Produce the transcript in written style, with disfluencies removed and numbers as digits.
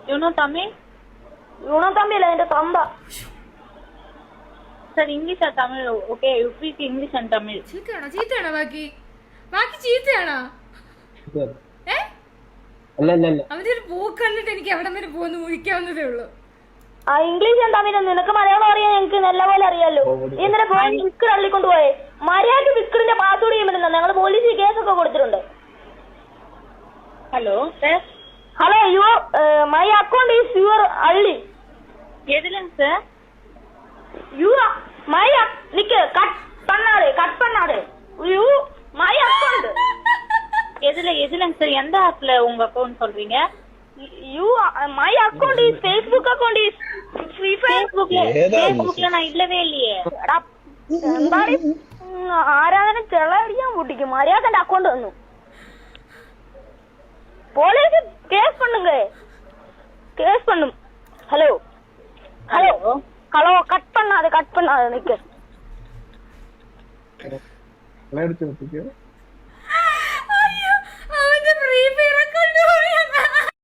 You know Tamil? You know Tamil and Tamba. Sir, English or Tamil? Okay, you speak English and Tamil. ചീത്തയാണോ ബാക്കി ചീത്തയാണോ? അവന്റെ ഒരു പോക്ക് കണ്ടിട്ട് എനിക്ക് എവിടെ വരെ പോകുന്നു മുഴിക്കാവുന്നതേ ഉള്ളൂ. ഇംഗ്ലീഷ് and Tamil നിനക്ക് മലയാളം അറിയാൻ എനിക്ക് നല്ലപോലെ അറിയാലോ. ഇന്നലെ പോയി വിക്കർ അള്ളിക്കൊണ്ട് പോയെ. മര്യാദക്ക് വിക്കറിന്റെ പാസ്വേഡ് ചെയ്യുമ്പോൾ ഞങ്ങൾ പോലീസിൽ കേസൊക്കെ കൊടുത്തിട്ടുണ്ട്. Hello, sir. Hello, my account is your Alli. எதுலங்க சார்? கட் பண்ணாரு. My account. எதுலங்க சார்? எந்த ஆப்ல உங்க அக்கவுண்ட் சொல்றீங்க? My account is Facebook account is Free Fire. Facebookல நான் இல்லவே இல்லையே. ആരാധന ചെളടിയാൻ പൊട്ടിക്കും. മര്യാദന്റെ അക്കൗണ്ട് വന്നു. போலீஸ் கேஸ் பண்ணுங்க. கேஸ் பண்ணும். ஹலோ கட் பண்ணாத நிக்க. எடுத்து